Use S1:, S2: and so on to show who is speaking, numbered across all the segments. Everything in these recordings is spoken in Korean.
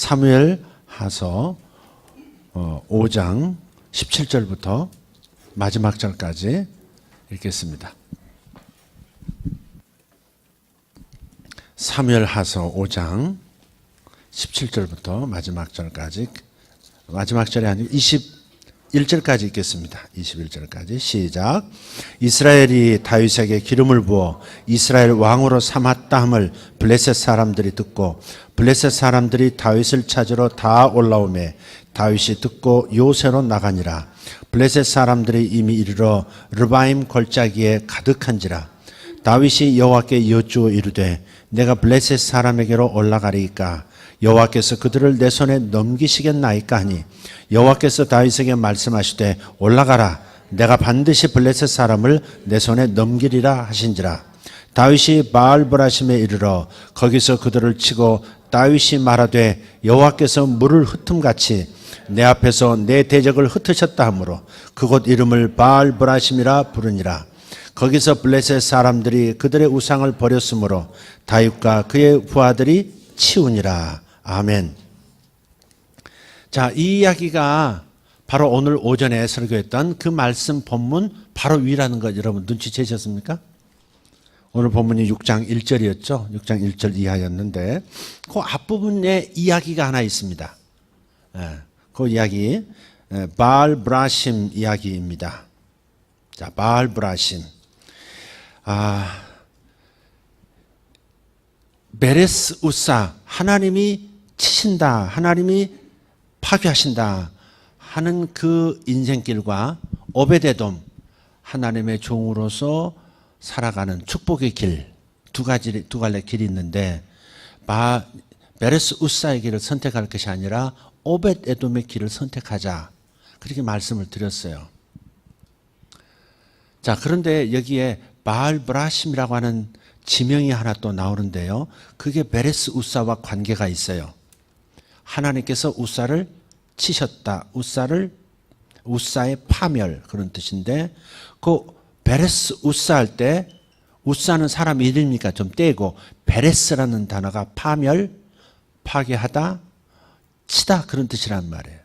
S1: 사무엘하서 5장 17절부터 마지막 절까지 읽겠습니다. 사무엘하서 5장 17절부터 마지막 절까지, 마지막 절이 아니고 21절까지 읽겠습니다. 21절까지 시작. 이스라엘이 다윗에게 기름을 부어 이스라엘 왕으로 삼았다 함을 블레셋 사람들이 듣고 블레셋 사람들이 다윗을 찾으러 다 올라오매 다윗이 듣고 요새로 나가니라. 블레셋 사람들이 이미 이르러 르바임 골짜기에 가득한지라. 다윗이 여호와께 여쭈어 이르되 내가 블레셋 사람에게로 올라가리이까 여호와께서 그들을 내 손에 넘기시겠나이까 하니 여호와께서 다윗에게 말씀하시되 올라가라 내가 반드시 블레셋 사람을 내 손에 넘기리라 하신지라. 다윗이 바알브라심에 이르러 거기서 그들을 치고 다윗이 말하되 여호와께서 물을 흩음같이 내 앞에서 내 대적을 흩으셨다 하므로 그곳 이름을 바알브라심이라 부르니라. 거기서 블레셋 사람들이 그들의 우상을 버렸으므로 다윗과 그의 부하들이 치우니라. 아멘. 자, 이 이야기가 바로 오늘 오전에 설교했던 그 말씀 본문 바로 위라는 것 여러분 눈치채셨습니까? 오늘 본문이 6장 1절이었죠. 6장 1절 이하였는데 그 앞부분에 이야기가 하나 있습니다. 그 이야기 바알브라심 이야기입니다. 자, 바알브라심. 메레스 우사, 하나님이 치신다, 하나님이 파괴하신다 하는 그 인생길과 오베데돔, 하나님의 종으로서 살아가는 축복의 길, 두 갈래 길이 있는데 메레스 우사의 길을 선택할 것이 아니라 오벳에돔의 길을 선택하자, 그렇게 말씀을 드렸어요. 자, 그런데 여기에 바알브라심이라고 하는 지명이 하나 또 나오는데요. 그게 메레스 우사와 관계가 있어요. 하나님께서 우사를 치셨다. 우사의 파멸, 그런 뜻인데 그 베레스 우사 할 때 우사는 사람 이름이니까 좀 떼고 베레스라는 단어가 파멸, 파괴하다, 치다 그런 뜻이란 말이에요.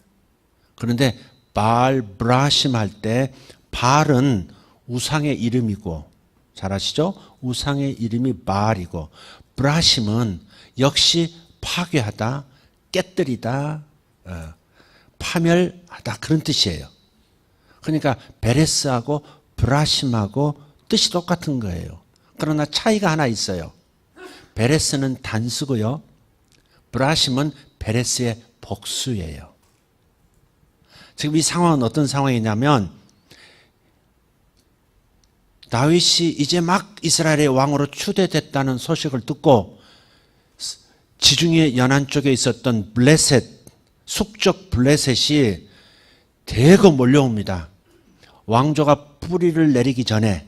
S1: 그런데 바알브라심 할 때 바알은 우상의 이름이고 잘 아시죠? 우상의 이름이 바알이고 브라심은 역시 파괴하다, 깨뜨리다, 파멸하다 그런 뜻이에요. 그러니까 베레스하고 브라심하고 뜻이 똑같은 거예요. 그러나 차이가 하나 있어요. 베레스는 단수고요. 브라심은 베레스의 복수예요. 지금 이 상황은 어떤 상황이냐면 다윗이 이제 막 이스라엘의 왕으로 추대됐다는 소식을 듣고 지중해 연안 쪽에 있었던 블레셋, 숙적 블레셋이 대거 몰려옵니다. 왕조가 뿌리를 내리기 전에,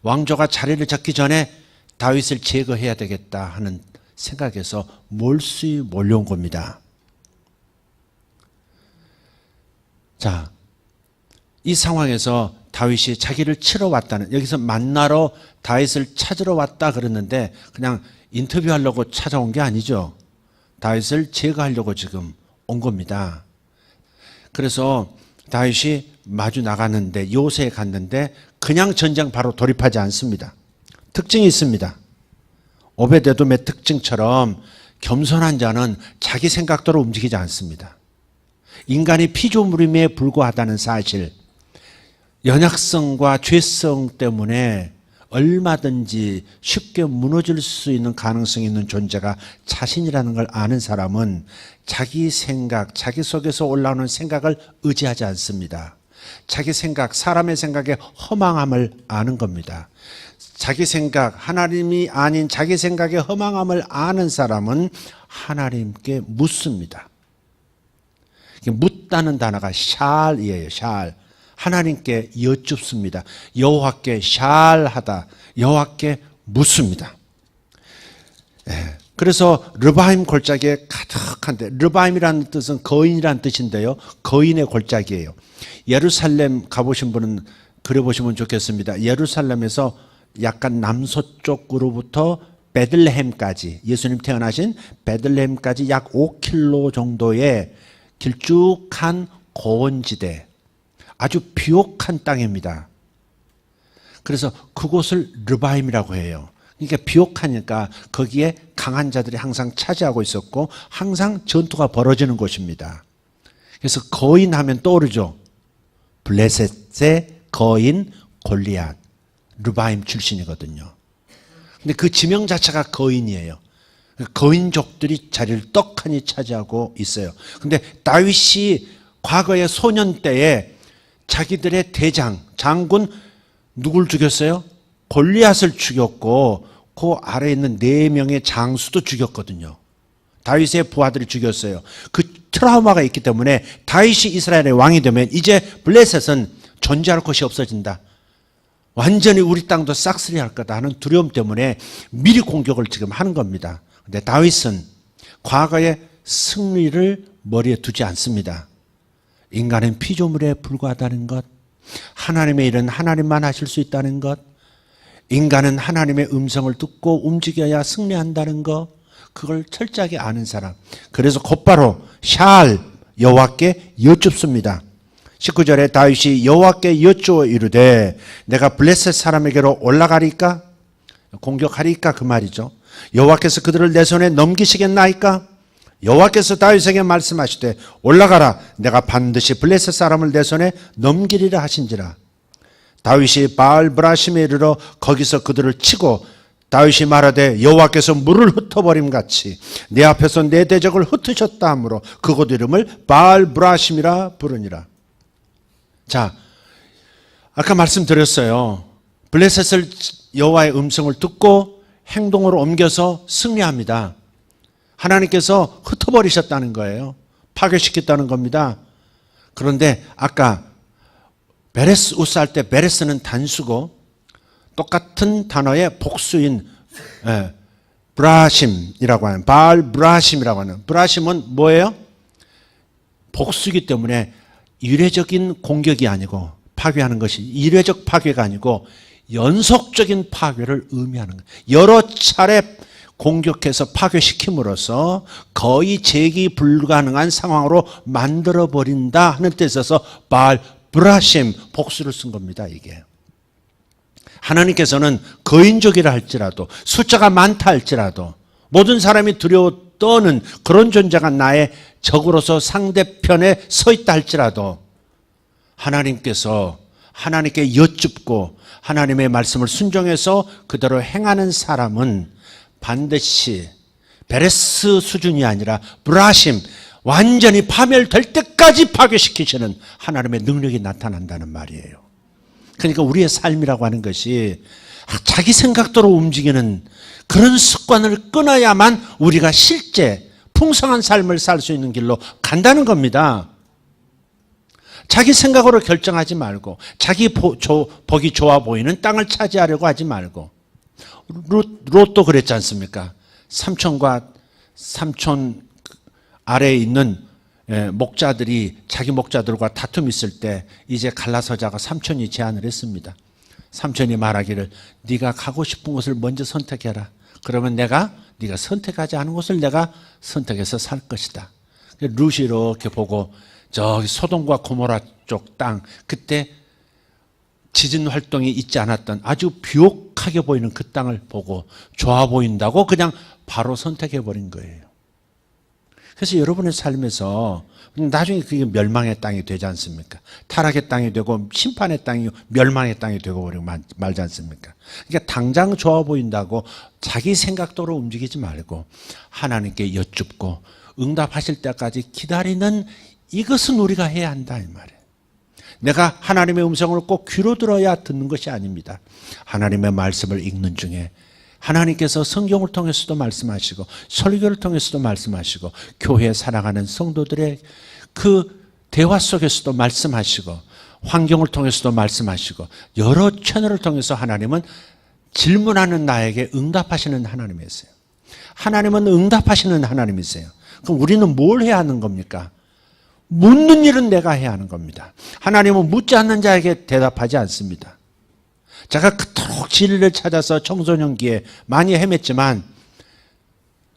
S1: 왕조가 자리를 잡기 전에 다윗을 제거해야 되겠다 하는 생각에서 몰수히 몰려온 겁니다. 자, 이 상황에서 다윗이 자기를 치러 왔다는, 여기서 만나러 다윗을 찾으러 왔다 그랬는데 그냥 인터뷰하려고 찾아온 게 아니죠. 다윗을 제거하려고 지금 온 겁니다. 그래서 다윗이 마주 나갔는데, 요새에 갔는데 그냥 전쟁 바로 돌입하지 않습니다. 특징이 있습니다. 오베데돔의 특징처럼 겸손한 자는 자기 생각대로 움직이지 않습니다. 인간이 피조물임에 불과하다는 사실, 연약성과 죄성 때문에 얼마든지 쉽게 무너질 수 있는 가능성이 있는 존재가 자신이라는 걸 아는 사람은 자기 생각, 자기 속에서 올라오는 생각을 의지하지 않습니다. 자기 생각, 사람의 생각의 허망함을 아는 겁니다. 자기 생각, 하나님이 아닌 자기 생각의 허망함을 아는 사람은 하나님께 묻습니다. 묻다는 단어가 샬이에요. 샬. 하나님께 여쭙습니다. 여호와께 샬하다. 여호와께 묻습니다. 그래서 르바임 골짜기에 가득한데, 르바임이라는 뜻은 거인이라는 뜻인데요. 거인의 골짜기예요. 예루살렘 가보신 분은 그려보시면 좋겠습니다. 예루살렘에서 약간 남서쪽으로부터 베들레헴까지, 예수님 태어나신 베들레헴까지 약 5km 정도의 길쭉한 고원지대, 아주 비옥한 땅입니다. 그래서 그곳을 르바임이라고 해요. 그러니까 비옥하니까 거기에 강한 자들이 항상 차지하고 있었고 항상 전투가 벌어지는 곳입니다. 그래서 거인 하면 떠오르죠. 블레셋의 거인 골리앗, 르바임 출신이거든요. 근데 그 지명 자체가 거인이에요. 거인족들이 자리를 떡하니 차지하고 있어요. 근데 다윗이 과거의 소년 때에 자기들의 대장, 장군 누굴 죽였어요? 골리앗을 죽였고 그 아래에 있는 4명의 장수도 죽였거든요. 다윗의 부하들이 죽였어요. 그 트라우마가 있기 때문에 다윗이 이스라엘의 왕이 되면 이제 블레셋은 존재할 곳이 없어진다. 완전히 우리 땅도 싹쓸이 할 거다 하는 두려움 때문에 미리 공격을 지금 하는 겁니다. 근데 다윗은 과거의 승리를 머리에 두지 않습니다. 인간은 피조물에 불과하다는 것, 하나님의 일은 하나님만 하실 수 있다는 것, 인간은 하나님의 음성을 듣고 움직여야 승리한다는 것, 그걸 철저하게 아는 사람. 그래서 곧바로 샬 여호와께 여쭙습니다. 19절에 다윗이 여호와께 여쭈어 이르되 내가 블레셋 사람에게로 올라가리까? 공격하리까? 그 말이죠. 여호와께서 그들을 내 손에 넘기시겠나이까? 여호와께서 다윗에게 말씀하시되 올라가라, 내가 반드시 블레셋 사람을 내 손에 넘기리라 하신지라. 다윗이 바알 브라심에 이르러 거기서 그들을 치고 다윗이 말하되 여호와께서 물을 흩어버림 같이 내 앞에서 내 대적을 흩으셨다 하므로 그곳 이름을 바알 브라심이라 부르니라. 자, 아까 말씀드렸어요. 블레셋을 여호와의 음성을 듣고 행동으로 옮겨서 승리합니다. 하나님께서 흩어버리셨다는 거예요. 파괴시켰다는 겁니다. 그런데 아까 베레스 우스 할 때 베레스는 단수고 똑같은 단어의 복수인 브라심이라고 하는, 바알 브라심이라고 하는, 브라심은 뭐예요? 복수이기 때문에 이례적인 공격이 아니고 파괴하는 것이 이례적 파괴가 아니고 연속적인 파괴를 의미하는 거예요. 여러 차례 공격해서 파괴시킴으로써 거의 재기 불가능한 상황으로 만들어버린다 하는 뜻에 있어서 바알 브라심, 복수를 쓴 겁니다. 이게 하나님께서는 거인족이라 할지라도 숫자가 많다 할지라도 모든 사람이 두려워 떠는 그런 존재가 나의 적으로서 상대편에 서 있다 할지라도 하나님께서 하나님께 여쭙고 하나님의 말씀을 순종해서 그대로 행하는 사람은 반드시 베레스 수준이 아니라 브라심, 완전히 파멸될 때까지 파괴시키시는 하나님의 능력이 나타난다는 말이에요. 그러니까 우리의 삶이라고 하는 것이 자기 생각대로 움직이는 그런 습관을 끊어야만 우리가 실제 풍성한 삶을 살 수 있는 길로 간다는 겁니다. 자기 생각으로 결정하지 말고 자기 보기 좋아 보이는 땅을 차지하려고 하지 말고 롯도 그랬지 않습니까? 삼촌과 삼촌 아래에 있는 목자들이 자기 목자들과 다툼 있을 때 이제 갈라서자가 삼촌이 제안을 했습니다. 삼촌이 말하기를 네가 가고 싶은 곳을 먼저 선택해라. 그러면 네가 선택하지 않은 곳을 내가 선택해서 살 것이다. 룻이 이렇게 보고 저기 소돔과 고모라 쪽 땅, 그때 지진 활동이 있지 않았던 아주 비옥하게 보이는 그 땅을 보고 좋아 보인다고 그냥 바로 선택해 버린 거예요. 그래서 여러분의 삶에서 나중에 그게 멸망의 땅이 되지 않습니까? 타락의 땅이 되고 심판의 땅이 멸망의 땅이 되고 버리고 말지 않습니까? 그러니까 당장 좋아 보인다고 자기 생각대로 움직이지 말고 하나님께 여쭙고 응답하실 때까지 기다리는, 이것은 우리가 해야 한다 이 말이에요. 내가 하나님의 음성을 꼭 귀로 들어야 듣는 것이 아닙니다. 하나님의 말씀을 읽는 중에 하나님께서 성경을 통해서도 말씀하시고 설교를 통해서도 말씀하시고 교회에 살아가는 성도들의 그 대화 속에서도 말씀하시고 환경을 통해서도 말씀하시고 여러 채널을 통해서 하나님은 질문하는 나에게 응답하시는 하나님이세요. 하나님은 응답하시는 하나님이세요. 그럼 우리는 뭘 해야 하는 겁니까? 묻는 일은 내가 해야 하는 겁니다. 하나님은 묻지 않는 자에게 대답하지 않습니다. 제가 그토록 진리를 찾아서 청소년기에 많이 헤맸지만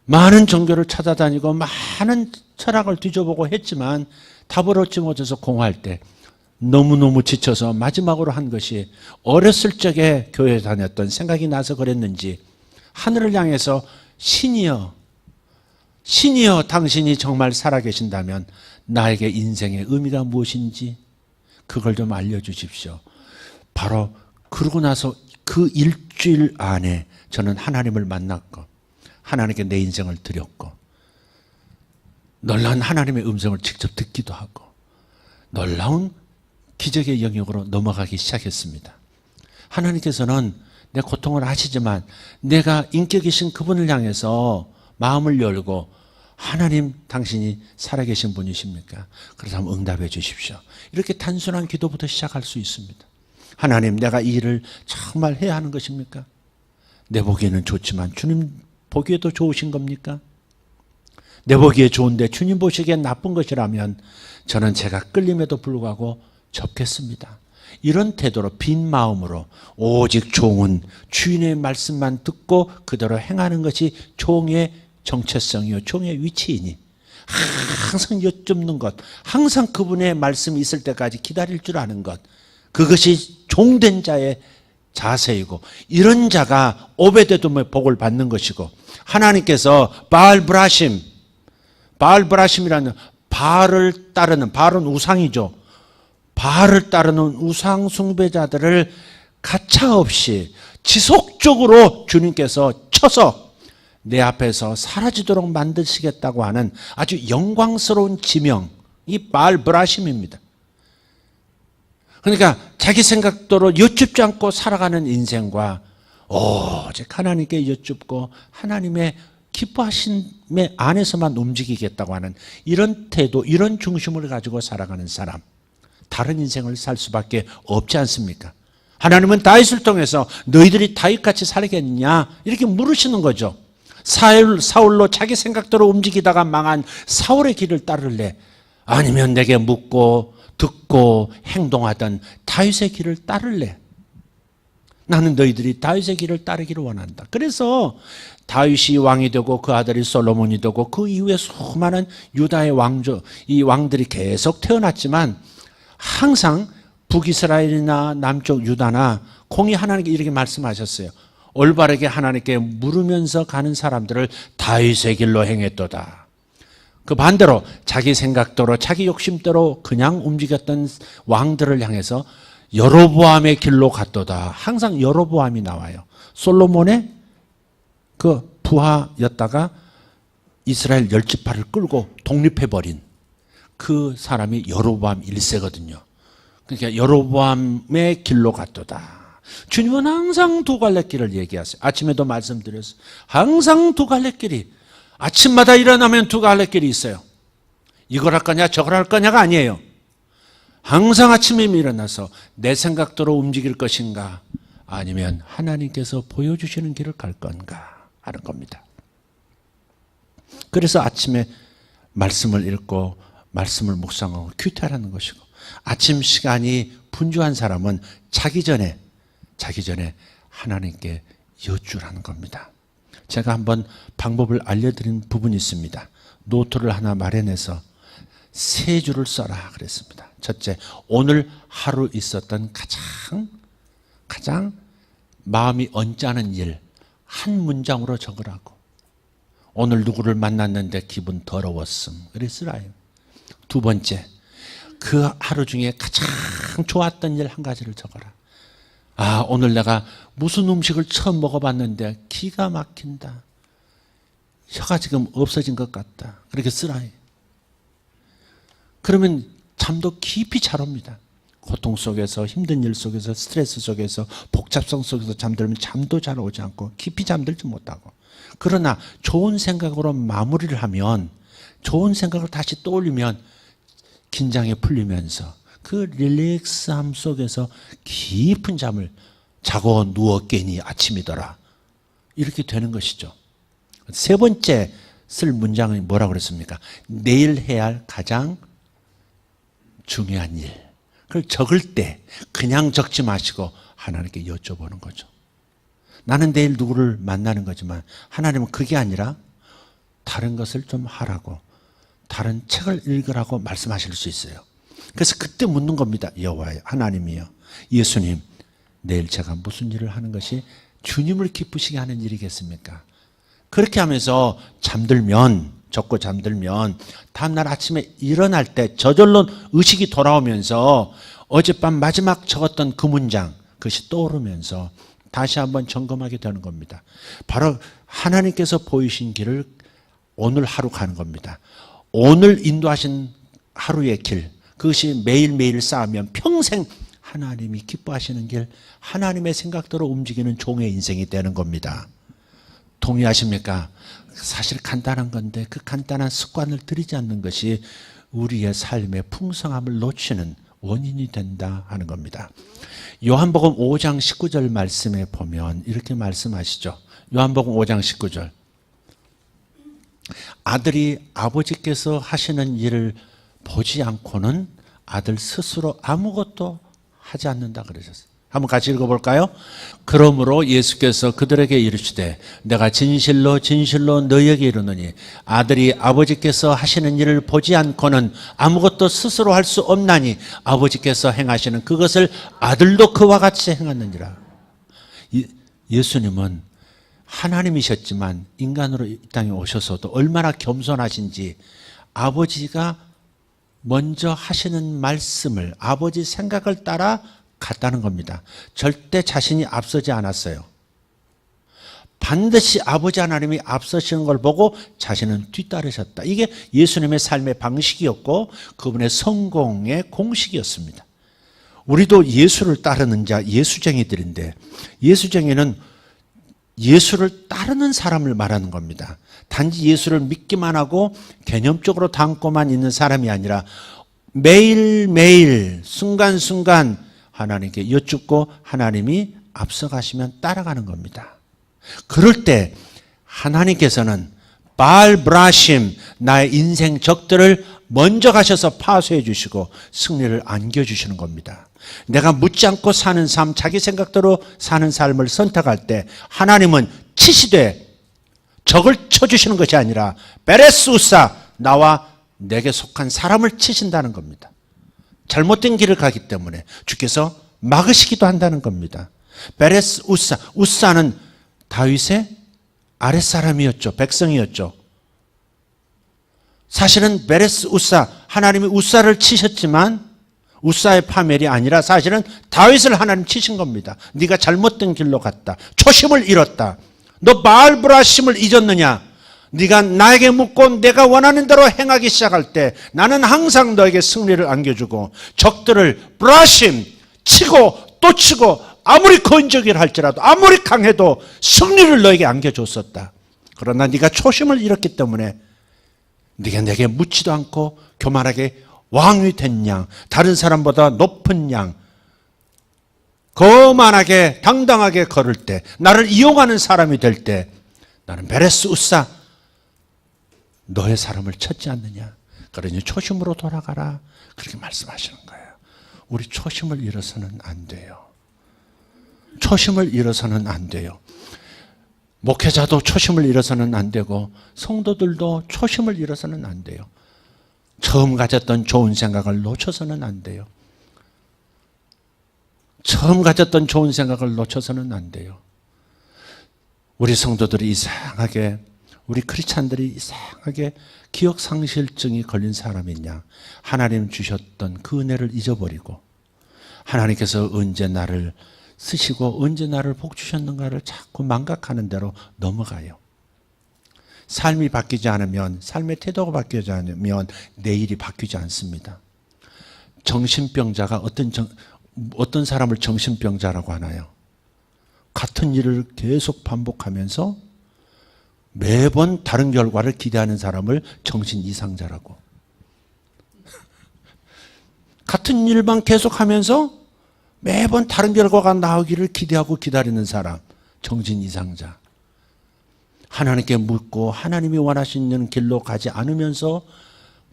S1: 많은 종교를 찾아다니고 많은 철학을 뒤져보고 했지만 답을 얻지 못해서 공허할 때 너무너무 지쳐서 마지막으로 한 것이 어렸을 적에 교회 다녔던 생각이 나서 그랬는지 하늘을 향해서 신이여 당신이 정말 살아계신다면 나에게 인생의 의미가 무엇인지 그걸 좀 알려주십시오. 바로 그러고 나서 그 일주일 안에 저는 하나님을 만났고 하나님께 내 인생을 드렸고 놀라운 하나님의 음성을 직접 듣기도 하고 놀라운 기적의 영역으로 넘어가기 시작했습니다. 하나님께서는 내 고통을 아시지만 내가 인격이신 그분을 향해서 마음을 열고 하나님 당신이 살아계신 분이십니까? 그렇다면 응답해 주십시오. 이렇게 단순한 기도부터 시작할 수 있습니다. 하나님 내가 이 일을 정말 해야 하는 것입니까? 내 보기에는 좋지만 주님 보기에도 좋으신 겁니까? 내 보기에 좋은데 주님 보시기엔 나쁜 것이라면 저는 제가 끌림에도 불구하고 접겠습니다. 이런 태도로 빈 마음으로 오직 종은 주인의 말씀만 듣고 그대로 행하는 것이 종의 정체성이요 종의 위치이니 항상 여쭙는 것, 항상 그분의 말씀이 있을 때까지 기다릴 줄 아는 것, 그것이 종된 자의 자세이고 이런 자가 오베데돔의 복을 받는 것이고 하나님께서 바알브라심이라는 바알을 따르는, 바알은 우상이죠. 바알을 따르는 우상 숭배자들을 가차없이 지속적으로 주님께서 쳐서 내 앞에서 사라지도록 만드시겠다고 하는 아주 영광스러운 지명, 이 바알브라심입니다. 그러니까 자기 생각대로 여쭙지 않고 살아가는 인생과 오직 하나님께 여쭙고 하나님의 기뻐하심의 안에서만 움직이겠다고 하는 이런 태도, 이런 중심을 가지고 살아가는 사람, 다른 인생을 살 수밖에 없지 않습니까? 하나님은 다윗을 통해서 너희들이 다윗같이 살겠느냐 이렇게 물으시는 거죠. 사울로 자기 생각대로 움직이다가 망한 사울의 길을 따를래? 아니면 내게 묻고 듣고 행동하던 다윗의 길을 따를래? 나는 너희들이 다윗의 길을 따르기를 원한다. 그래서 다윗이 왕이 되고 그 아들이 솔로몬이 되고 그 이후에 수많은 유다의 이 왕들이 계속 태어났지만 항상 북이스라엘이나 남쪽 유다나 공이 하나님께 이렇게 말씀하셨어요. 올바르게 하나님께 물으면서 가는 사람들을 다윗의 길로 행했도다. 그 반대로 자기 생각대로 자기 욕심대로 그냥 움직였던 왕들을 향해서 여로보암의 길로 갔도다. 항상 여로보암이 나와요. 솔로몬의 그 부하였다가 이스라엘 10지파를 끌고 독립해버린 그 사람이 여로보암 1세거든요. 그러니까 여로보암의 길로 갔도다. 주님은 항상 두 갈래 길을 얘기하세요. 아침에도 말씀드렸어요. 항상 두 갈래 길이, 아침마다 일어나면 두 갈래 길이 있어요. 이걸 할 거냐 저걸 할 거냐가 아니에요. 항상 아침에 일어나서 내 생각대로 움직일 것인가 아니면 하나님께서 보여주시는 길을 갈 건가 하는 겁니다. 그래서 아침에 말씀을 읽고 말씀을 묵상하고 큐티하라는 것이고, 아침 시간이 분주한 사람은 자기 전에 하나님께 여쭈라는 겁니다. 제가 한번 방법을 알려드린 부분이 있습니다. 노트를 하나 마련해서 3줄을 써라 그랬습니다. 첫째, 오늘 하루 있었던 가장 마음이 언짢은 일 한 문장으로 적으라고. 오늘 누구를 만났는데 기분 더러웠음, 그랬으라요. 두 번째, 그 하루 중에 가장 좋았던 일 한 가지를 적어라. 아, 오늘 내가 무슨 음식을 처음 먹어봤는데 기가 막힌다. 혀가 지금 없어진 것 같다. 그렇게 쓰라요. 그러면 잠도 깊이 잘 옵니다. 고통 속에서, 힘든 일 속에서, 스트레스 속에서, 복잡성 속에서 잠들면 잠도 잘 오지 않고 깊이 잠들지 못하고. 그러나 좋은 생각으로 마무리를 하면, 좋은 생각을 다시 떠올리면 긴장이 풀리면서 그 릴렉스함 속에서 깊은 잠을 자고 누워 깨니 아침이더라. 이렇게 되는 것이죠. 세 번째 쓸 문장은 뭐라고 그랬습니까? 내일 해야 할 가장 중요한 일. 그걸 적을 때 그냥 적지 마시고 하나님께 여쭤보는 거죠. 나는 내일 누구를 만나는 거지만 하나님은 그게 아니라 다른 것을 좀 하라고, 다른 책을 읽으라고 말씀하실 수 있어요. 그래서 그때 묻는 겁니다. 여호와여, 하나님이여, 예수님, 내일 제가 무슨 일을 하는 것이 주님을 기쁘시게 하는 일이겠습니까? 그렇게 하면서 적고 잠들면 다음날 아침에 일어날 때 저절로 의식이 돌아오면서 어젯밤 마지막 적었던 그 문장, 그것이 떠오르면서 다시 한번 점검하게 되는 겁니다. 바로 하나님께서 보이신 길을 오늘 하루 가는 겁니다. 오늘 인도하신 하루의 길, 그것이 매일매일 쌓으면 평생 하나님이 기뻐하시는 길, 하나님의 생각대로 움직이는 종의 인생이 되는 겁니다. 동의하십니까? 사실 간단한 건데 그 간단한 습관을 들이지 않는 것이 우리의 삶의 풍성함을 놓치는 원인이 된다 하는 겁니다. 요한복음 5장 19절 말씀에 보면 이렇게 말씀하시죠. 요한복음 5장 19절. 아들이 아버지께서 하시는 일을 보지 않고는 아들 스스로 아무것도 하지 않는다 그러셨어요. 한번 같이 읽어볼까요? 그러므로 예수께서 그들에게 이르시되 내가 진실로 진실로 너희에게 이르노니 아들이 아버지께서 하시는 일을 보지 않고는 아무것도 스스로 할 수 없나니 아버지께서 행하시는 그것을 아들도 그와 같이 행하느니라. 예수님은 하나님이셨지만 인간으로 이 땅에 오셔서도 얼마나 겸손하신지 아버지가 먼저 하시는 말씀을 아버지 생각을 따라 갔다는 겁니다. 절대 자신이 앞서지 않았어요. 반드시 아버지 하나님이 앞서시는 걸 보고 자신은 뒤따르셨다. 이게 예수님의 삶의 방식이었고 그분의 성공의 공식이었습니다. 우리도 예수를 따르는 자 예수쟁이들인데 예수쟁이는 예수를 따르는 사람을 말하는 겁니다. 단지 예수를 믿기만 하고 개념적으로 담고만 있는 사람이 아니라 매일매일 순간순간 하나님께 여쭙고 하나님이 앞서가시면 따라가는 겁니다. 그럴 때 하나님께서는 바알 브라심, 나의 인생 적들을 먼저 가셔서 파쇄해 주시고 승리를 안겨주시는 겁니다. 내가 묻지 않고 사는 삶, 자기 생각대로 사는 삶을 선택할 때 하나님은 치시되 적을 쳐주시는 것이 아니라 베레스 우사, 나와 내게 속한 사람을 치신다는 겁니다. 잘못된 길을 가기 때문에 주께서 막으시기도 한다는 겁니다. 베레스 우사, 우사는 다윗의 아랫사람이었죠. 백성이었죠. 사실은 베레스 우사, 하나님이 우사를 치셨지만 우사의 파멸이 아니라 사실은 다윗을 하나님 치신 겁니다. 네가 잘못된 길로 갔다. 초심을 잃었다. 너 바알브라심을 잊었느냐? 네가 나에게 묻고 내가 원하는 대로 행하기 시작할 때 나는 항상 너에게 승리를 안겨주고 적들을 브라심 치고 또 치고 아무리 건적이라 할지라도 아무리 강해도 승리를 너에게 안겨줬었다. 그러나 네가 초심을 잃었기 때문에 네가 내게 묻지도 않고 교만하게 왕이 된 양, 다른 사람보다 높은 양, 거만하게 당당하게 걸을 때, 나를 이용하는 사람이 될 때 나는 베레스 우사 너의 사람을 찾지 않느냐. 그러니 초심으로 돌아가라. 그렇게 말씀하시는 거예요. 우리 초심을 잃어서는 안 돼요. 초심을 잃어서는 안 돼요. 목회자도 초심을 잃어서는 안 되고 성도들도 초심을 잃어서는 안 돼요. 처음 가졌던 좋은 생각을 놓쳐서는 안 돼요. 처음 가졌던 좋은 생각을 놓쳐서는 안 돼요. 우리 성도들이 이상하게, 우리 크리스찬들이 이상하게 기억상실증이 걸린 사람이 있냐. 하나님 주셨던 그 은혜를 잊어버리고 하나님께서 언제 나를 쓰시고 언제 나를 복 주셨는가를 자꾸 망각하는 대로 넘어가요. 삶이 바뀌지 않으면, 삶의 태도가 바뀌지 않으면 내일이 바뀌지 않습니다. 정신병자가 어떤 사람을 정신병자라고 하나요? 같은 일을 계속 반복하면서 매번 다른 결과를 기대하는 사람을 정신 이상자라고. 같은 일만 계속하면서 매번 다른 결과가 나오기를 기대하고 기다리는 사람, 정신 이상자. 하나님께 묻고 하나님이 원하시는 길로 가지 않으면서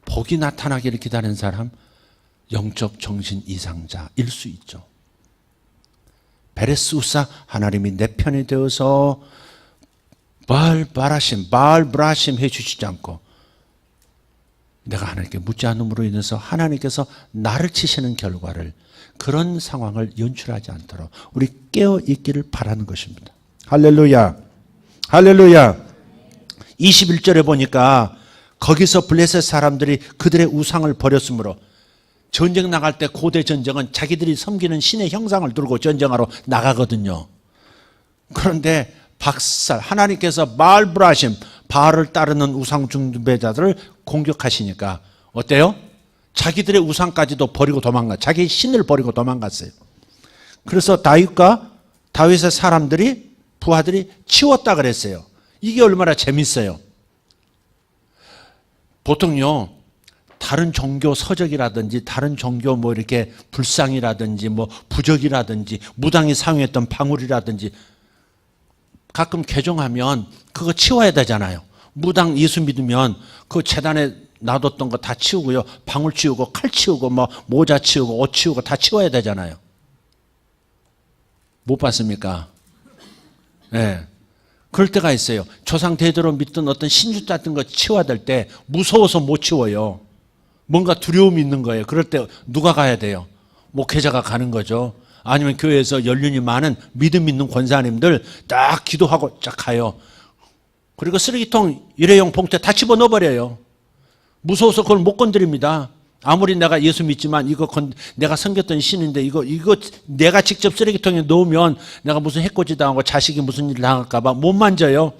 S1: 복이 나타나기를 기다리는 사람, 영적 정신 이상자일 수 있죠. 베레스 우사, 하나님이 내 편이 되어서 바알브라심 해주시지 않고 내가 하나님께 묻지 않음으로 인해서 하나님께서 나를 치시는 결과를, 그런 상황을 연출하지 않도록 우리 깨어 있기를 바라는 것입니다. 할렐루야. 할렐루야. 21절에 보니까 거기서 블레셋 사람들이 그들의 우상을 버렸으므로, 전쟁 나갈 때 고대 전쟁은 자기들이 섬기는 신의 형상을 들고 전쟁하러 나가거든요. 그런데 하나님께서 바알브라심, 바알을 따르는 우상 숭배자들을 공격하시니까 어때요? 자기들의 우상까지도 버리고 자기 신을 버리고 도망갔어요. 그래서 다윗의 사람들이, 부하들이 치웠다 그랬어요. 이게 얼마나 재밌어요. 보통요, 다른 종교 서적이라든지 다른 종교 이렇게 불상이라든지 부적이라든지 무당이 사용했던 방울이라든지 가끔 개종하면 그거 치워야 되잖아요. 무당 예수 믿으면 그 재단에 놔뒀던 거 다 치우고요. 방울 치우고 칼 치우고 모자 치우고 옷 치우고 다 치워야 되잖아요. 못 봤습니까? 네. 그럴 때가 있어요. 조상 대대로 믿던 어떤 신주 같은 거 치워야 될 때 무서워서 못 치워요. 뭔가 두려움이 있는 거예요. 그럴 때 누가 가야 돼요? 목회자가 가는 거죠. 아니면 교회에서 연륜이 많은 믿음 있는 권사님들 딱 기도하고 쫙 가요. 그리고 쓰레기통 일회용 봉투에 다 집어넣어버려요. 무서워서 그걸 못 건드립니다. 아무리 내가 예수 믿지만 이거 내가 섬겼던 신인데 이거 내가 직접 쓰레기통에 넣으면 내가 무슨 해코지 당하고 자식이 무슨 일 당할까 봐 못 만져요.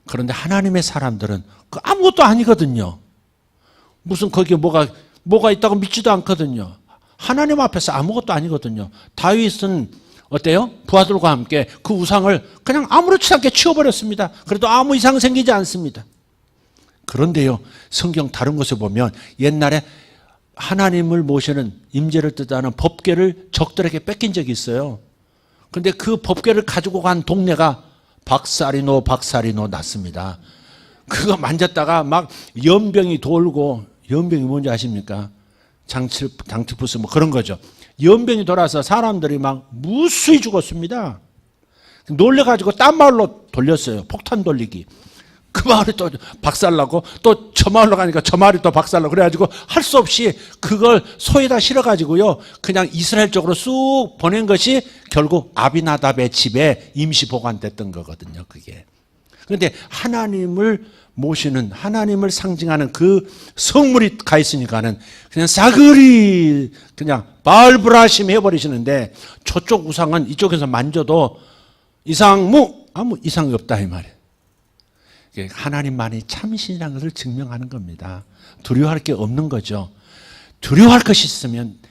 S1: 그런데 하나님의 사람들은 그 아무것도 아니거든요. 무슨 거기에 뭐가 있다고 믿지도 않거든요. 하나님 앞에서 아무것도 아니거든요. 다윗은 어때요? 부하들과 함께 그 우상을 그냥 아무렇지 않게 치워버렸습니다. 그래도 아무 이상 생기지 않습니다. 그런데요, 성경 다른 곳에 보면 옛날에 하나님을 모시는 임재를 뜻하는 법궤를 적들에게 뺏긴 적이 있어요. 그런데 그 법궤를 가지고 간 동네가 박살이노 났습니다. 그거 만졌다가 막 연병이 돌고, 연병이 뭔지 아십니까? 장티푸스 그런 거죠. 연병이 돌아서 사람들이 막 무수히 죽었습니다. 놀래가지고 딴 마을로 돌렸어요. 폭탄 돌리기. 그 마을이 또 박살나고 또 저 마을로 가니까 저 마을이 또 박살나고 그래가지고 할 수 없이 그걸 소에다 실어가지고요, 그냥 이스라엘 쪽으로 쑥 보낸 것이 결국 아비나답의 집에 임시 보관됐던 거거든요. 그게. 그런데 하나님을 모시는, 하나님을 상징하는 그 성물이 가 있으니까는 그냥 싸그리 그냥 바알브라심 해버리시는데, 저쪽 우상은 이쪽에서 만져도 아무 이상이 없다 이 말이에요. 하나님만이 참신이라는 것을 증명하는 겁니다. 두려워할 게 없는 거죠. 두려워할 것이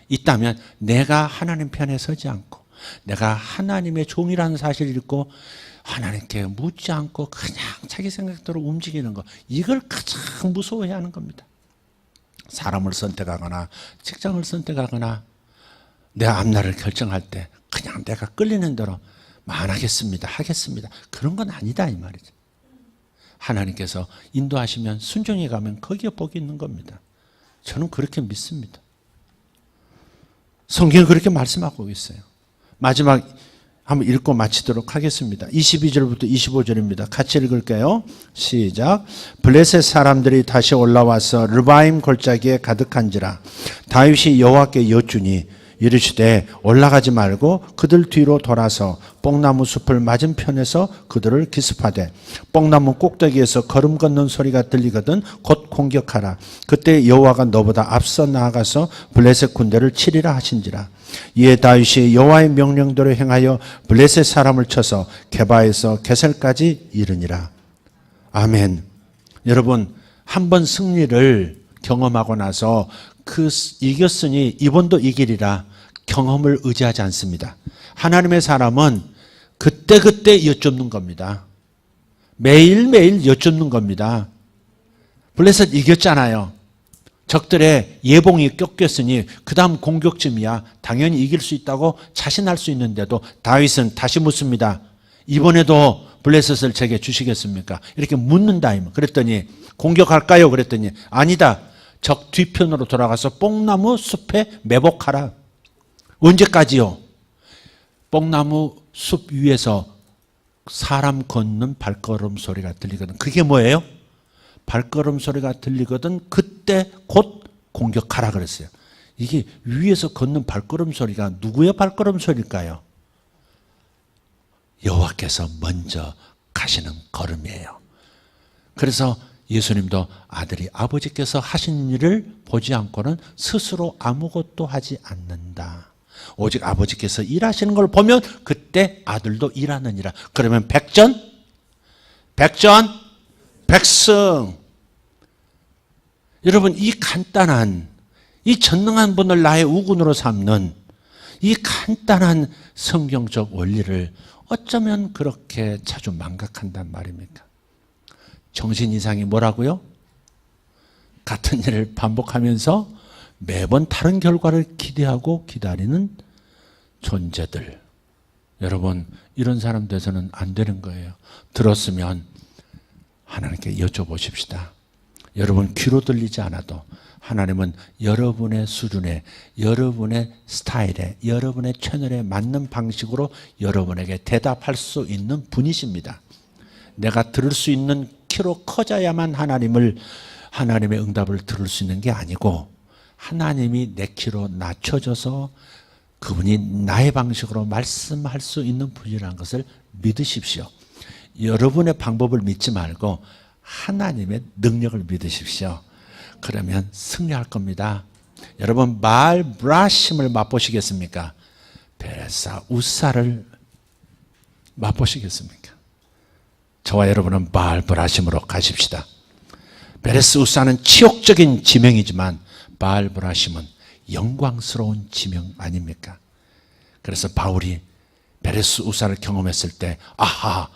S1: 있다면 내가 하나님 편에 서지 않고 내가 하나님의 종이라는 사실을 읽고 하나님께 묻지 않고 그냥 자기 생각대로 움직이는 것, 이걸 가장 무서워해야 하는 겁니다. 사람을 선택하거나 직장을 선택하거나 내 앞날을 결정할 때 그냥 내가 끌리는 대로 안 하겠습니다, 하겠습니다, 그런 건 아니다 이 말이죠. 하나님께서 인도하시면 순종해 가면 거기에 복이 있는 겁니다. 저는 그렇게 믿습니다. 성경은 그렇게 말씀하고 있어요. 마지막 한번 읽고 마치도록 하겠습니다. 22절부터 25절입니다. 같이 읽을게요. 시작. 블레셋 사람들이 다시 올라와서 르바임 골짜기에 가득한지라 다윗이 여호와께 여쭈니 이르시되 올라가지 말고 그들 뒤로 돌아서 뽕나무 숲을 맞은편에서 그들을 기습하되 뽕나무 꼭대기에서 걸음 걷는 소리가 들리거든 곧 공격하라. 그때 여호와가 너보다 앞서 나아가서 블레셋 군대를 치리라 하신지라. 이에 다윗이 여호와의 명령대로 행하여 블레셋 사람을 쳐서 게바에서 게셀까지 이르니라. 아멘. 여러분, 한번 승리를 경험하고 나서 이겼으니 이번도 이기리라 경험을 의지하지 않습니다. 하나님의 사람은 그때그때 여쭙는 겁니다. 매일매일 여쭙는 겁니다. 블레셋 이겼잖아요. 적들의 예봉이 꺾였으니 그 다음 공격쯤이야 당연히 이길 수 있다고 자신할 수 있는데도 다윗은 다시 묻습니다. 이번에도 블레셋을 제게 주시겠습니까? 이렇게 묻는다. 그랬더니 공격할까요? 그랬더니 아니다. 적 뒤편으로 돌아가서 뽕나무 숲에 매복하라. 언제까지요? 뽕나무 숲 위에서 사람 걷는 발걸음 소리가 들리거든. 그게 뭐예요? 발걸음 소리가 들리거든. 그때 곧 공격하라 그랬어요. 이게 위에서 걷는 발걸음 소리가 누구의 발걸음 소리일까요? 여호와께서 먼저 가시는 걸음이에요. 그래서 예수님도 아들이 아버지께서 하신 일을 보지 않고는 스스로 아무것도 하지 않는다. 오직 아버지께서 일하시는 걸 보면 그때 아들도 일하느니라. 그러면 백전, 백승. 여러분, 이 간단한, 이 전능한 분을 나의 우군으로 삼는 이 간단한 성경적 원리를 어쩌면 그렇게 자주 망각한단 말입니까? 정신 이상이 뭐라고요? 같은 일을 반복하면서 매번 다른 결과를 기대하고 기다리는 존재들. 여러분, 이런 사람 돼서는 안 되는 거예요. 들었으면 하나님께 여쭤보십시다. 여러분 귀로 들리지 않아도 하나님은 여러분의 수준에, 여러분의 스타일에, 여러분의 채널에 맞는 방식으로 여러분에게 대답할 수 있는 분이십니다. 내가 들을 수 있는 키로 커져야만 하나님의 응답을 들을 수 있는 게 아니고, 하나님이 내 키로 낮춰져서 그분이 나의 방식으로 말씀할 수 있는 분이라는 것을 믿으십시오. 여러분의 방법을 믿지 말고 하나님의 능력을 믿으십시오. 그러면 승리할 겁니다. 여러분, 바알 브라심을 맛보시겠습니까? 베레사 우사를 맛보시겠습니까? 저와 여러분은 바알 브라심으로 가십시다. 베레스 우사는 치욕적인 지명이지만 바알 브라심은 영광스러운 지명 아닙니까? 그래서 바울이 베레스 우사를 경험했을 때 아하,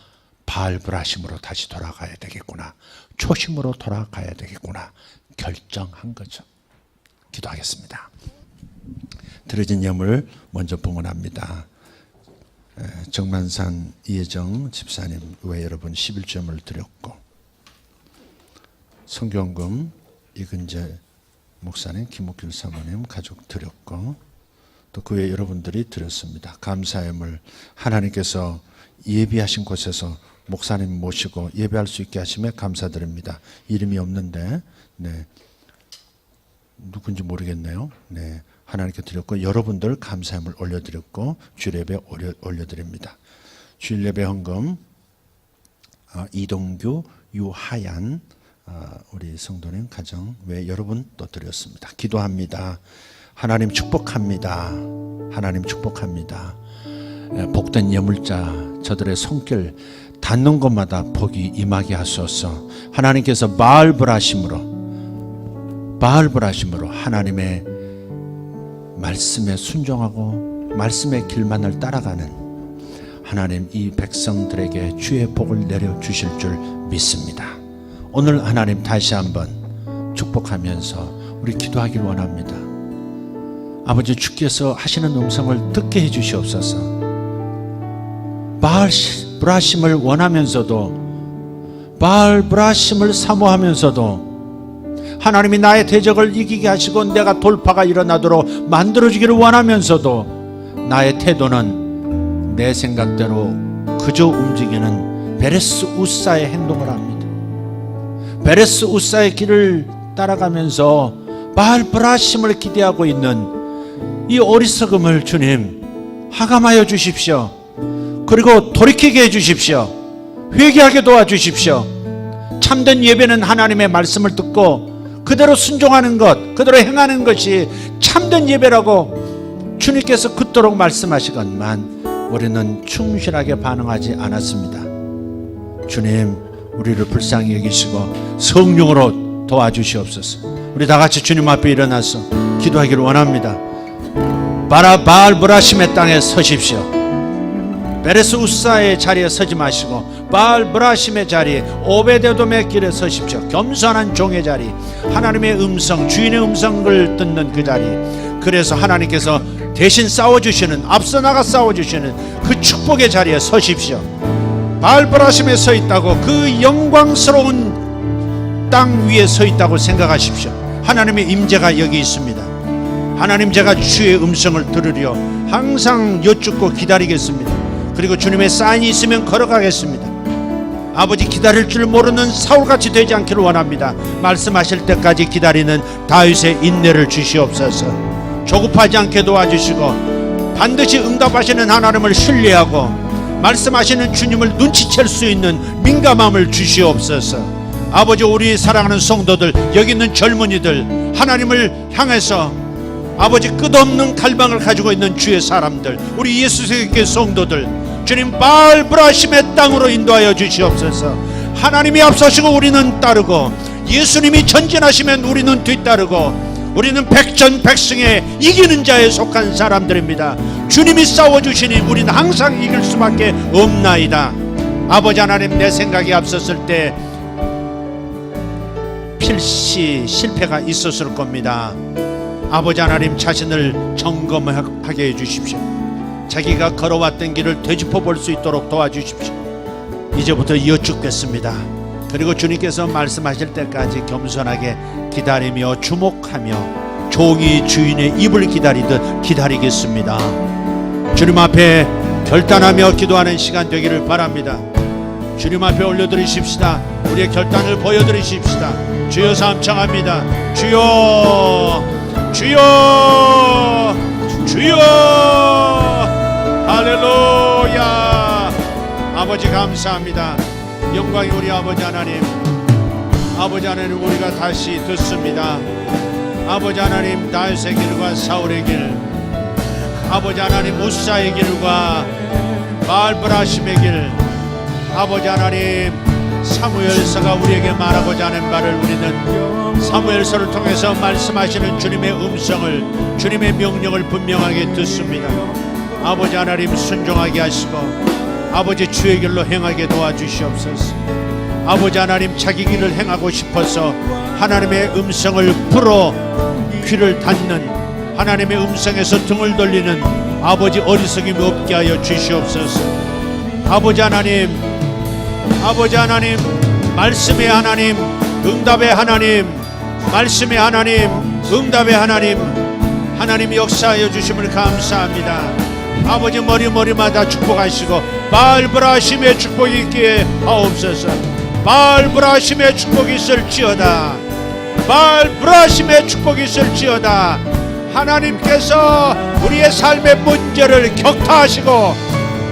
S1: 바알 브라심으로 다시 돌아가야 되겠구나, 초심으로 돌아가야 되겠구나 결정한 거죠. 기도하겠습니다. 드려진 예물 먼저 봉헌합니다. 정만산 이혜정 집사님 외 여러분 11점을 드렸고, 성경금 이근재 목사님, 김옥길 사모님 가족 드렸고, 또 그 외 여러분들이 드렸습니다. 감사의 예물 하나님께서 예비하신 곳에서 목사님 모시고 예배할 수 있게 하심에 감사드립니다. 이름이 없는데 누군지 모르겠네요. 하나님께 드렸고, 여러분들 감사함을 올려드렸고, 주일예배 올려드립니다. 주일예배 헌금 이동규, 유하얀 우리 성도님 가정 외 여러분 또 드렸습니다. 기도합니다. 하나님 축복합니다. 하나님 축복합니다. 복된 예물자 저들의 손길 닿는 곳마다 복이 임하게 하소서. 하나님께서 바알 브라심으로 하나님의 말씀에 순종하고 말씀의 길만을 따라가는 하나님, 이 백성들에게 주의 복을 내려주실 줄 믿습니다. 오늘 하나님 다시 한번 축복하면서 우리 기도하길 원합니다. 아버지, 주께서 하시는 음성을 듣게 해주시옵소서. 바알 브라심을 원하면서도, 바알 브라심을 사모하면서도 하나님이 나의 대적을 이기게 하시고 내가 돌파가 일어나도록 만들어주기를 원하면서도 나의 태도는 내 생각대로 그저 움직이는 베레스 우사의 행동을 합니다. 베레스 우사의 길을 따라가면서 바알 브라심을 기대하고 있는 이 어리석음을 주님 하감하여 주십시오. 그리고 돌이키게 해주십시오. 회개하게 도와주십시오. 참된 예배는 하나님의 말씀을 듣고 그대로 순종하는 것, 그대로 행하는 것이 참된 예배라고 주님께서 그토록 말씀하시건만 우리는 충실하게 반응하지 않았습니다. 주님, 우리를 불쌍히 여기시고 성령으로 도와주시옵소서. 우리 다 같이 주님 앞에 일어나서 기도하기를 원합니다. 바알 브라심의 땅에 서십시오. 베레스 우사의 자리에 서지 마시고 바알 브라심의 자리에, 오베데돔의 길에 서십시오. 겸손한 종의 자리, 하나님의 음성, 주인의 음성을 듣는 그 자리. 그래서 하나님께서 대신 싸워주시는, 앞서 나가 싸워주시는 그 축복의 자리에 서십시오. 바알 브라심에 서 있다고, 그 영광스러운 땅 위에 서 있다고 생각하십시오. 하나님의 임재가 여기 있습니다. 하나님, 제가 주의 음성을 들으려 항상 여쭙고 기다리겠습니다. 그리고 주님의 사인이 있으면 걸어가겠습니다. 아버지, 기다릴 줄 모르는 사울같이 되지 않기를 원합니다. 말씀하실 때까지 기다리는 다윗의 인내를 주시옵소서. 조급하지 않게 도와주시고 반드시 응답하시는 하나님을 신뢰하고 말씀하시는 주님을 눈치챌 수 있는 민감함을 주시옵소서. 아버지, 우리 사랑하는 성도들, 여기 있는 젊은이들, 하나님을 향해서 아버지 끝없는 갈망을 가지고 있는 주의 사람들, 우리 예수의 성도들, 주님 바알브라심의 땅으로 인도하여 주시옵소서. 하나님이 앞서시고 우리는 따르고 예수님이 전진하시면 우리는 뒤따르고 우리는 백전백승에 이기는 자에 속한 사람들입니다. 주님이 싸워주시니 우리는 항상 이길 수밖에 없나이다. 아버지 하나님, 내 생각이 앞섰을 때 필시 실패가 있었을 겁니다. 아버지 하나님, 자신을 점검하게 해주십시오. 자기가 걸어왔던 길을 되짚어 볼 수 있도록 도와주십시오. 이제부터 여쭙겠습니다. 그리고 주님께서 말씀하실 때까지 겸손하게 기다리며 주목하며 종이 주인의 입을 기다리듯 기다리겠습니다. 주님 앞에 결단하며 기도하는 시간 되기를 바랍니다. 주님 앞에 올려드리십시다. 우리의 결단을 보여드리십시다. 주여, 삼창합니다. 주여, 주여, 주여. 할렐루야. 아버지 감사합니다. 영광이 우리 아버지 하나님, 아버지 하나님, 우리가 다시 듣습니다. 아버지 하나님, 다윗의 길과 사울의 길, 아버지 하나님, 우사의 길과 바알브라심의 길, 아버지 하나님, 사무엘서가 우리에게 말하고자 하는 바를 우리는 사무엘서를 통해서 말씀하시는 주님의 음성을, 주님의 명령을 분명하게 듣습니다. 아버지 하나님, 순종하게 하시고 아버지 주의 길로 행하게 도와주시옵소서. 아버지 하나님, 자기 길을 행하고 싶어서 하나님의 음성을 불어 귀를 닫는, 하나님의 음성에서 등을 돌리는 아버지 어리석임이 없게 하여 주시옵소서. 아버지 하나님, 아버지 하나님, 말씀의 하나님, 응답의 하나님, 말씀의 하나님, 응답의 하나님, 하나님 역사하여 주심을 감사합니다. 아버지, 머리마다 축복하시고 바알브라심의 축복이 있기에 하옵소서. 바알브라심의 축복이 있을지어다. 바알브라심의 축복이 있을지어다. 하나님께서 우리의 삶의 문제를 격타하시고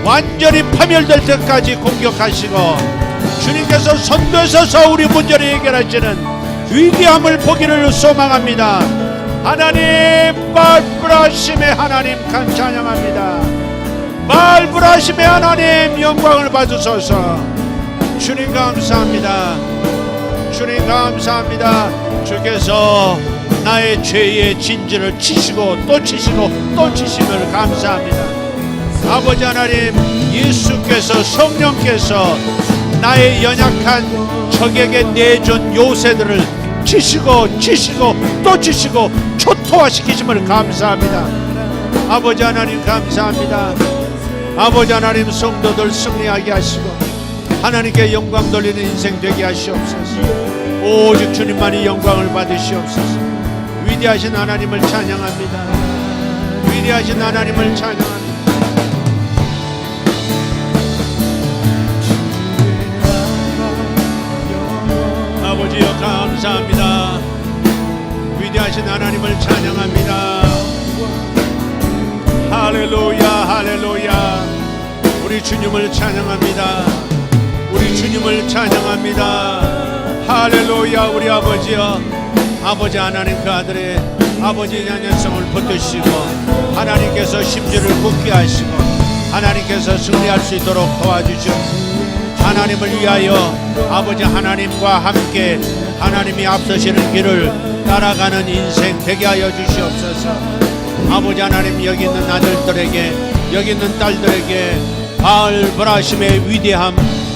S1: 완전히 파멸될 때까지 공격하시고 주님께서 선두에 서서 우리 문제를 해결하시는 위대함을 보기를 소망합니다. 하나님, 바알브라심의 하나님 찬양합니다. 바알브라심의 하나님 영광을 받으소서. 주님 감사합니다. 주님 감사합니다. 주께서 나의 죄의 진지를 치시고 또 치시고 또 치심을 감사합니다. 아버지 하나님, 예수께서, 성령께서 나의 연약한 적에게 내준 요새들을 치시고 또 치시고 초토화시키심을 감사합니다. 아버지 하나님 감사합니다. 아버지 하나님, 성도들 승리하게 하시고 하나님께 영광 돌리는 인생 되게 하시옵소서. 오직 주님만이 영광을 받으시옵소서. 위대하신 하나님을 찬양합니다. 위대하신 하나님을 찬양합니다. 아버지여 감사합니다. 위대하신 하나님을 찬양합니다. 할렐루야, 할렐루야. 우리 주님을 찬양합니다. 우리 주님을 찬양합니다. 할렐루야. 우리 아버지여, 아버지 하나님, 그 아들의 아버지 양현성을 붙드시고 하나님께서 심지를 굳게 하시고 하나님께서 승리할 수 있도록 도와주시옵소서. 하나님을 위하여 아버지 하나님과 함께 하나님이 앞서시는 길을 따라가는 인생 되게 하여 주시옵소서. 아버지 하나님, 여기 있는 아들들에게, 여기 있는 딸들에게 바알브라심의 위대함,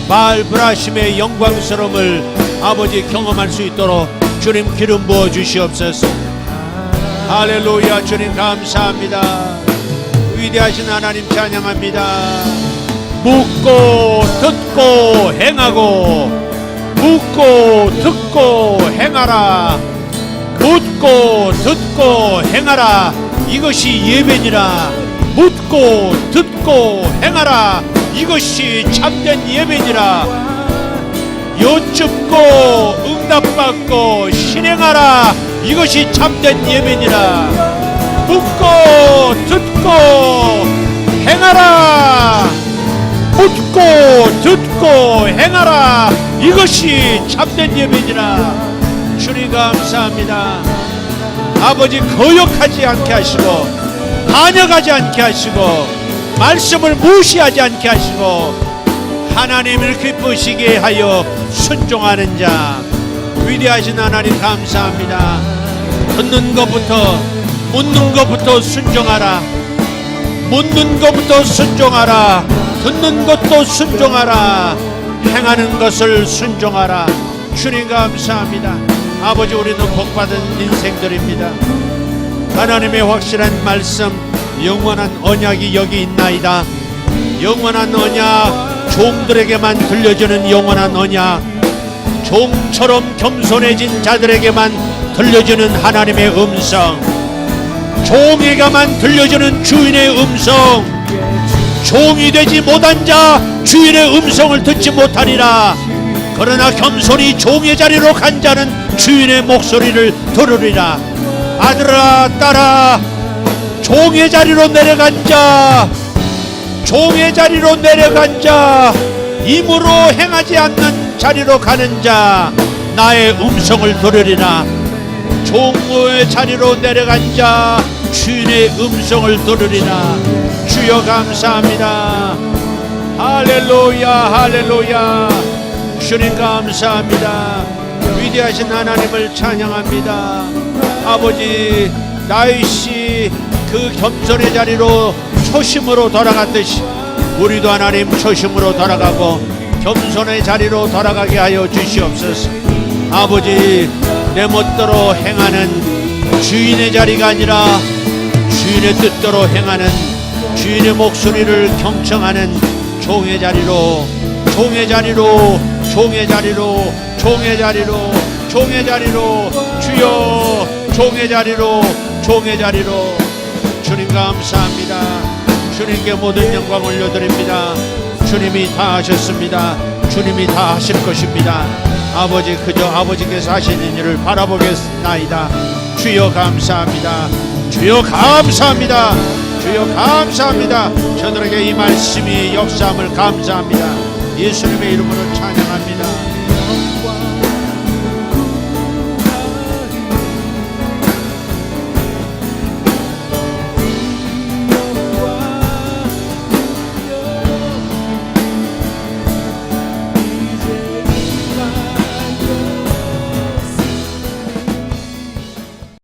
S1: 바알브라심의 영광스러움을 아버지 경험할 수 있도록 주님 기름 부어 주시옵소서. 할렐루야. 주님 감사합니다. 위대하신 하나님 찬양합니다. 묻고 듣고 행하고, 묻고 듣고 행하라. 묻고
S2: 묻고 듣고 행하라. 이것이 예배니라. 묻고 듣고 행하라. 이것이 참된 예배니라. 여쭙고 응답받고 실행하라. 이것이 참된 예배니라. 묻고 듣고 행하라. 묻고 듣고 행하라. 이것이 참된 예배니라. 주님 감사합니다. 아버지 거역하지 않게 하시고 반역하지 않게 하시고 말씀을 무시하지 않게 하시고 하나님을 기쁘시게 하여 순종하는 자 위대하신 하나님 감사합니다. 듣는 것부터 묻는 것부터 순종하라. 묻는 것부터 순종하라. 듣는 것도 순종하라. 행하는 것을 순종하라. 주님 감사합니다. 아버지 우리는 복받은 인생들입니다. 하나님의 확실한 말씀 영원한 언약이 여기 있나이다. 영원한 언약 종들에게만 들려주는 영원한 언약 종처럼 겸손해진 자들에게만 들려주는 하나님의 음성 종에게만 들려주는 주인의 음성 종이 되지 못한 자 주인의 음성을 듣지 못하리라. 그러나 겸손히 종의 자리로 간 자는 주인의 목소리를 들으리라. 아들아 딸아 종의 자리로 내려간 자 종의 자리로 내려간 자 임으로 행하지 않는 자리로 가는 자 나의 음성을 들으리라. 종의 자리로 내려간 자 주인의 음성을 들으리라. 주여 감사합니다. 할렐루야 할렐루야. 주님 감사합니다. 위대하신 하나님을 찬양합니다. 아버지 다윗이 그 겸손의 자리로 초심으로 돌아갔듯이 우리도 하나님 초심으로 돌아가고 겸손의 자리로 돌아가게 하여 주시옵소서. 아버지 내 멋대로 행하는 주인의 자리가 아니라 주인의 뜻대로 행하는 주인의 목소리를 경청하는 종의 자리로 종의 자리로 종의 자리로 종의 자리로 종의 자리로 주여 종의 자리로 종의 자리로. 주님 감사합니다. 주님께 모든 영광 올려드립니다. 주님이 다 하셨습니다. 주님이 다 하실 것입니다. 아버지 그저 아버지께서 하시는 일을 바라보겠나이다. 주여 감사합니다. 주여 감사합니다. 주여 감사합니다. 저들에게 이 말씀이 역사함을 감사합니다. 예수님의 이름으로 찬양합니다.